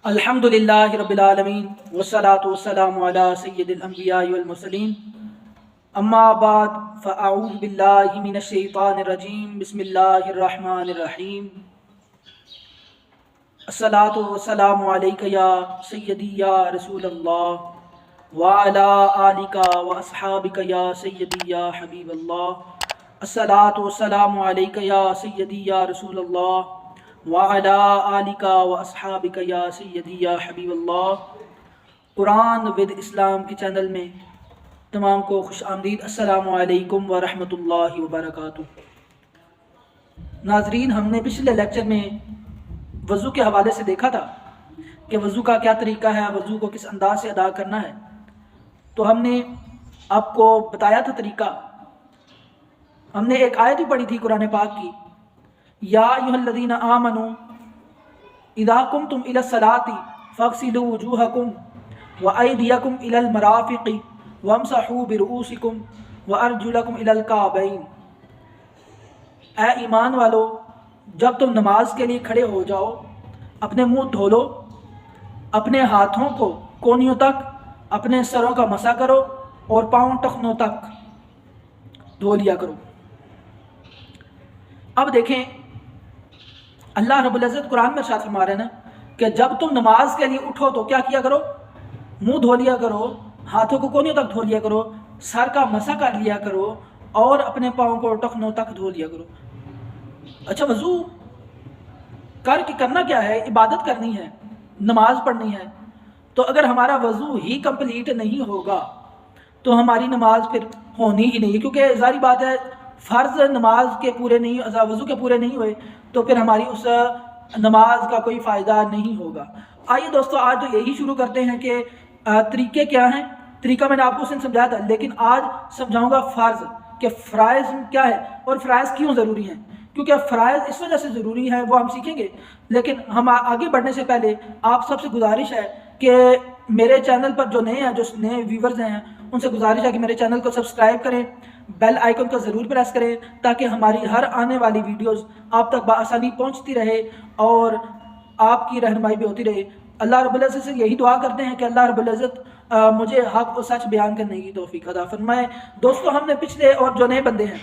अल्हम्दुलिल्लाहि रब्बिल आलमीन वस्सलातु वस्सलामु अला सय्यिदिल अंबियाइ वल मुरसलीन अम्मा बाद फ़अऊज़ु बिल्लाहि मिनश शैतानिर रजीम बिस्मिल्लाहिर रहमानिर रहीम अस्सलातु वस्सलामु अलैका या सय्यदी या रसूलल्लाह व अला आलिका व अस्हाबिका या सय्यदी या हबीबल्लाह अस्सलातु वस्सलामु अलैका या सय्यदी या रसूलल्लाह वाला आलिका व अस्हाबिका या सय्यदी या हबीबल्लाह। कुरान विद इस्लाम के चैनल में तमाम को खुश आमदीद। अस्सलामु अलैकुम व रहमतुल्लाहि व बरकातुहू। नाजरीन, हमने पिछले लेक्चर में वज़ू के हवाले से देखा था कि वज़ू का क्या तरीका है, वज़ू को किस अंदाज से अदा करना है। तो हमने आपको बताया था तरीका। हमने एक आयत भी पढ़ी थी कुरान पाक की, या अय्युहल्लज़ीना आमनू इज़ा कुमतुम इला सलाति फ़ग़सिलू वुजूहकुम व अयदियकुम इलल मराफ़िक़ि वमसहू बिरुऊसिकुम व अर्जुलकुम इलल काबैन। ऐ ईमान वालो, जब तुम नमाज के लिए खड़े हो जाओ, अपने मुंह धो लो, अपने हाथों को कोहनियों तक, अपने सरों का मसा करो और पाँव टखनों तक धो लिया करो। अब देखें, अल्लाह रब्बुल इज़्ज़त कुरान में इरशाद फरमा रहे हैं ना कि जब तुम नमाज के लिए उठो तो क्या किया करो, मुंह धो लिया करो, हाथों को कोहनियों तक धो लिया करो, सर का मसा कर लिया करो और अपने पाँव को टखनों तक धो लिया करो। अच्छा, वज़ू करना क्या है? इबादत करनी है, नमाज पढ़नी है। तो अगर हमारा वज़ू ही कंप्लीट नहीं होगा तो हमारी नमाज फिर होनी ही नहीं है, क्योंकि ज़ाहिर बात है फ़र्ज़ नमाज के पूरे नहीं, वज़ू के पूरे नहीं हुए तो फिर हमारी उस नमाज का कोई फ़ायदा नहीं होगा। आइए दोस्तों, आज तो यही शुरू करते हैं कि तरीके क्या हैं। तरीका मैंने आपको उसने समझाया था, लेकिन आज समझाऊंगा फ़र्ज़ कि फ़राइज़ क्या है और फ़राइज़ क्यों ज़रूरी हैं। क्योंकि फ़राइज़ इस वजह से ज़रूरी हैं, वो हम सीखेंगे। लेकिन हम आगे बढ़ने से पहले आप सबसे गुजारिश है कि मेरे चैनल पर जो नए हैं, जो नए व्यूवर्स हैं, उनसे गुजारिश है कि मेरे चैनल को सब्सक्राइब करें, बेल आइकन को ज़रूर प्रेस करें ताकि हमारी हर आने वाली वीडियोस आप तक बआसानी पहुंचती रहे और आपकी रहनुमाई भी होती रहे। अल्लाह रब्बुल इज़्ज़त से यही दुआ करते हैं कि अल्लाह रब्बुल इज़्ज़त मुझे हक़ और सच बयान करने की तौफीक अता फरमाए। दोस्तों, हमने पिछले और जो नए बंदे हैं,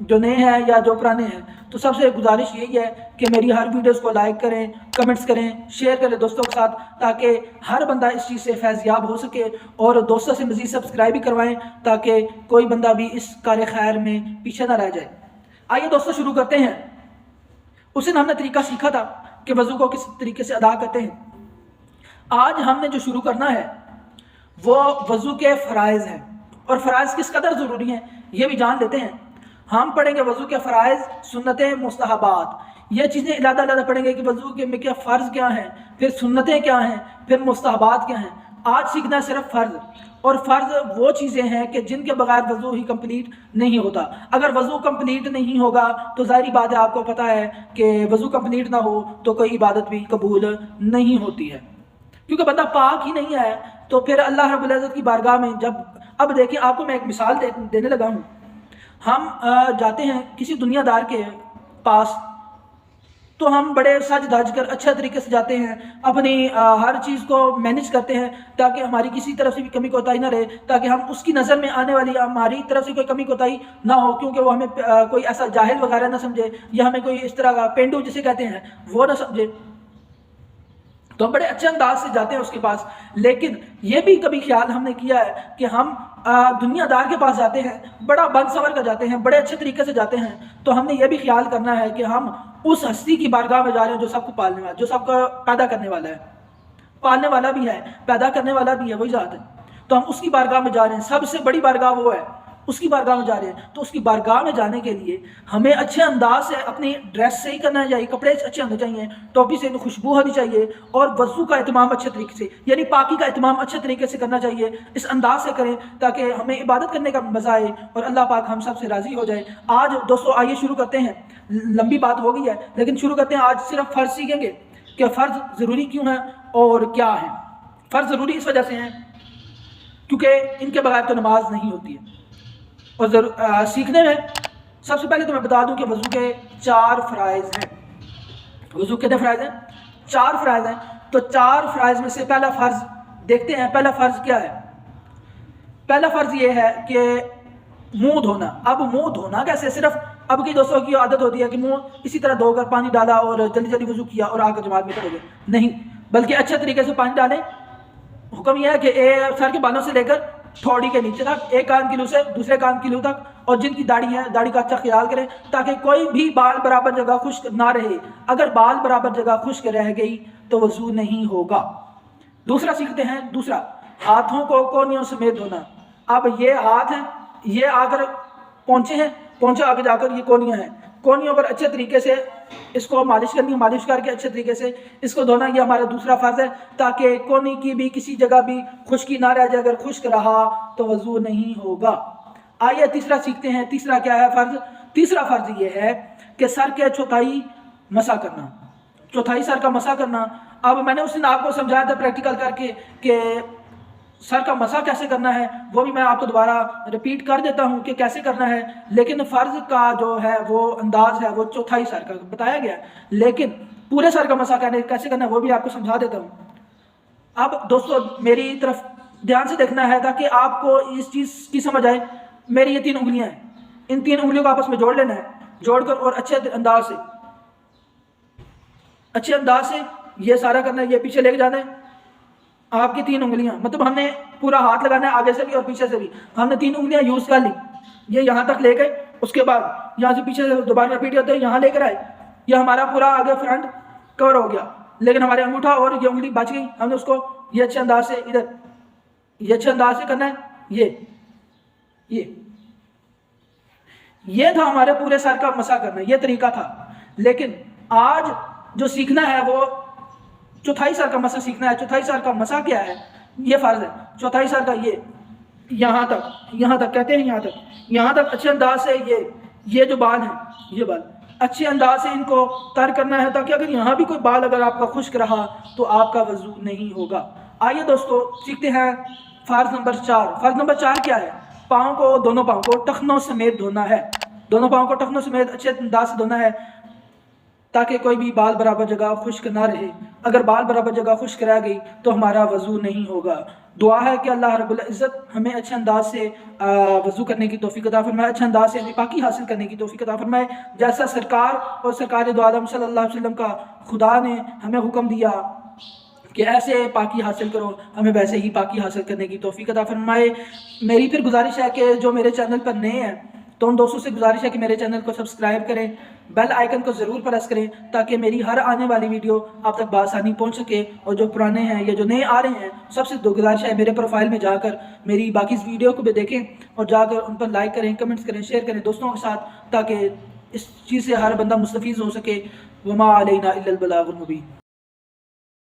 जो नए हैं या जो पुराने हैं, तो सबसे गुजारिश यही है कि मेरी हर वीडियोस को लाइक करें, कमेंट्स करें, शेयर करें दोस्तों के साथ, ताकि हर बंदा इस चीज़ से फैज़याब हो सके और दोस्तों से मज़ीद सब्सक्राइब भी करवाएं ताकि कोई बंदा भी इस कार्य खैर में पीछे ना रह जाए। आइए दोस्तों, शुरू करते हैं। उस दिन हमने तरीका सीखा था कि वज़ू को किस तरीके से अदा करते हैं। आज हमने जो शुरू करना है वो वज़ू के फ़राइज़ हैं, और फ़राइज़ किस कदर ज़रूरी हैं ये भी जान लेते हैं। हम पढ़ेंगे वज़ू के फ़राइज़, सुन्नतें, मुस्तहबात, ये चीज़ें अलग-अलग पढ़ेंगे कि वज़ू के में क्या फ़र्ज़ क्या हैं, फिर सुन्नतें क्या हैं, फिर मुस्तहबात क्या हैं। आज सीखना है सिर्फ फ़र्ज़, और फ़र्ज़ वो चीज़ें हैं कि जिनके बगैर वज़ू ही कंप्लीट नहीं होता। अगर वज़ू कंप्लीट नहीं होगा तो ज़ाहिर बात है, आपको पता है कि वज़ू कंप्लीट ना हो तो कोई इबादत भी कबूल नहीं होती है, क्योंकि बंदा पाक ही नहीं है। तो फिर अल्लाह रब्बुल इज़्ज़त की बारगाह में जब, अब देखिए आपको मैं एक मिसाल देने लगा हूँ। हम जाते हैं किसी दुनियादार के पास, तो हम बड़े सज धज कर अच्छे तरीके से जाते हैं, अपनी हर चीज़ को मैनेज करते हैं ताकि हमारी किसी तरफ से भी कमी कोताही ना रहे, ताकि हम उसकी नज़र में आने वाली हमारी तरफ से कोई कमी कोताही ना हो, क्योंकि वो हमें कोई ऐसा जाहिल वगैरह ना समझे या हमें कोई इस तरह का पेंडू जिसे कहते हैं वो ना समझे। तो हम बड़े अच्छे अंदाज से जाते हैं उसके पास। लेकिन ये भी कभी ख्याल हमने किया है कि हम दुनियादार के पास जाते हैं, बड़ा बन सवर कर जाते हैं, बड़े अच्छे तरीके से जाते हैं, तो हमने ये भी ख्याल करना है कि हम उस हस्ती की बारगाह में जा रहे हैं जो सबको पालने वाला, जो सबको पैदा करने वाला है, पालने वाला भी है, पैदा करने वाला भी है, वही ज़ात है। तो हम उसकी बारगाह में जा रहे हैं, सबसे बड़ी बारगाह वो है, उसकी बारगाह में जा रहे हैं। तो उसकी बारगाह में जाने के लिए हमें अच्छे अंदाज से अपनी ड्रेस सही करना चाहिए, कपड़े अच्छे होने चाहिए, टोपी से खुशबू होनी चाहिए, और वज़ू का एहतमाम अच्छे तरीके से, यानी पाकी का एहतमाम अच्छे तरीके से करना चाहिए। इस अंदाज से करें ताकि हमें इबादत करने का मज़ा आए और अल्लाह पाक हम सब से राज़ी हो जाए। आज दोस्तों आइए शुरू करते हैं। लंबी बात हो गई है, लेकिन शुरू करते हैं। आज सिर्फ फ़र्ज़ सीखेंगे कि फ़र्ज़ ज़रूरी क्यों है और क्या है। फ़र्ज़ ज़रूरी इस वजह से हैं क्योंकि इनके बगैर तो नमाज नहीं होती है। और सीखने में सबसे पहले तो मैं बता दूं कि वज़ू के 4 फ़राइज़ हैं। वज़ू कितने फ़राइज़ हैं? 4 फ़राइज़ हैं। تو 4 فرائض میں سے پہلا فرض دیکھتے ہیں. پہلا فرض کیا ہے؟ پہلا فرض یہ ہے کہ منہ دھونا. اب منہ دھونا کیسے؟ صرف اب کی دوستوں کی عادت ہوتی ہے کہ منہ اسی طرح دھو کر پانی ڈالا اور جلدی جلدی وضو کیا اور آ کر جماعت میں کھڑے ہوئے. نہیں، بلکہ اچھے طریقے سے پانی ڈالیں. حکم یہ ہے کہ سر کے بالوں سے لے کر تھوڑی کے نیچے تک، ایک کان کی لو سے دوسرے کان کی لو تک، اور جن کی داڑھی ہے داڑھی کا اچھا خیال کریں تاکہ کوئی بھی بال برابر جگہ خشک نہ رہے. اگر بال برابر جگہ خشک رہ گئی تو وضو نہیں ہوگا. دوسرا سیکھتے ہیں. دوسرا، ہاتھوں کو کونیوں سمیت دھونا. اب یہ ہاتھ ہیں، یہ آ کر پہنچے ہیں، پہنچے آگے جا کر یہ کونیاں ہیں. کونیوں پر اچھے طریقے سے اس کو مالش کرنی ہے، مالش کر کے اچھے طریقے سے اس کو دھونا. یہ ہمارا دوسرا فرض ہے تاکہ کونی کی بھی کسی جگہ بھی خشکی نہ رہ جائے. اگر خشک رہا تو وضو نہیں ہوگا. آئیے تیسرا سیکھتے ہیں. تیسرا کیا ہے فرض؟ تیسرا فرض یہ ہے کہ سر کے چوتھائی مسح کرنا. چوتھائی سر کا مسح کرنا. اب میں نے اس دن آپ کو سمجھایا تھا پریکٹیکل کر کے کہ سر کا مسح کیسے کرنا ہے، وہ بھی میں آپ کو دوبارہ ریپیٹ کر دیتا ہوں کہ کیسے کرنا ہے. لیکن فرض کا جو ہے وہ انداز ہے وہ چوتھائی سر کا بتایا گیا ہے، لیکن پورے سر کا مسح کیسے کرنا ہے وہ بھی آپ کو سمجھا دیتا ہوں. اب دوستو میری طرف دھیان سے دیکھنا ہے تاکہ آپ کو اس چیز کی سمجھ آئے. میری یہ 3 انگلیاں ہیں، ان 3 انگلیوں کو آپس میں جوڑ لینا ہے. جوڑ کر اور اچھے انداز سے یہ سارا کرنا ہے. یہ پیچھے لے کے جانا ہے. آپ کی 3 انگلیاں، مطلب ہم نے پورا ہاتھ لگانا ہے آگے سے بھی اور پیچھے سے بھی. ہم نے 3 انگلیاں یوز کر لی. یہ یہاں تک لے گئے، اس کے بعد یہاں سے پیچھے سے دوبارہ رپیٹ کرتے ہیں، یہاں لے کر آئے. یہ ہمارا پورا آگے فرنٹ کور ہو گیا، لیکن ہمارے انگوٹھا اور یہ انگلی بچ گئی. ہم نے اس کو یہ اچھے انداز سے ادھر یہ اچھے انداز سے کرنا ہے. یہ تھا ہمارے پورے سر کا مسح کرنا، یہ طریقہ تھا. لیکن آج جو سیکھنا ہے وہ چوتھائی سر کا مسح سیکھنا ہے. چوتھائی سر کا مسح کیا ہے؟ یہ فرض ہے. چوتھائی سر کا یہاں تک کہتے ہیں، یہاں تک اچھے انداز سے یہ جو بال ہیں، یہ بال اچھے انداز سے ان کو تر کرنا ہے تاکہ اگر یہاں بھی کوئی بال اگر آپ کا خشک رہا تو آپ کا وضو نہیں ہوگا. آئیے دوستو سیکھتے ہیں فرض نمبر 4. فرض نمبر 4 کیا ہے؟ دونوں پاؤں کو ٹخنوں سمیت دھونا ہے. دونوں پاؤں کو ٹخنوں سمیت اچھے انداز سے دھونا ہے تاکہ کوئی بھی بال برابر جگہ خشک نہ رہے. اگر بال برابر جگہ خشک رہ گئی تو ہمارا وضو نہیں ہوگا. دعا ہے کہ اللہ رب العزت ہمیں اچھے انداز سے وضو کرنے کی توفیق عطا فرمائے، اچھے انداز سے پاکی حاصل کرنے کی توفیق عطا فرمائے. جیسا سرکار اور سرکار دو عالم صلی اللہ علیہ وسلم کا خدا نے ہمیں حکم دیا کہ ایسے پاکی حاصل کرو، ہمیں ویسے ہی پاکی حاصل کرنے کی توفیق عطا فرمائے. میری پھر گزارش ہے کہ جو میرے چینل پر نئے ہیں تو ان دوستوں سے گزارش ہے کہ میرے چینل کو سبسکرائب کریں، بیل آئیکن کو ضرور پریس کریں تاکہ میری ہر آنے والی ویڈیو آپ تک بآسانی پہنچ سکے. اور جو پرانے ہیں یا جو نئے آ رہے ہیں سب سے گزارش ہے میرے پروفائل میں جا کر میری باقی اس ویڈیو کو بھی دیکھیں اور جا کر ان پر لائک کریں، کمنٹس کریں، شیئر کریں دوستوں کے ساتھ تاکہ اس چیز سے ہر بندہ مستفیض ہو سکے. وما علینا الا البلاغ المبین.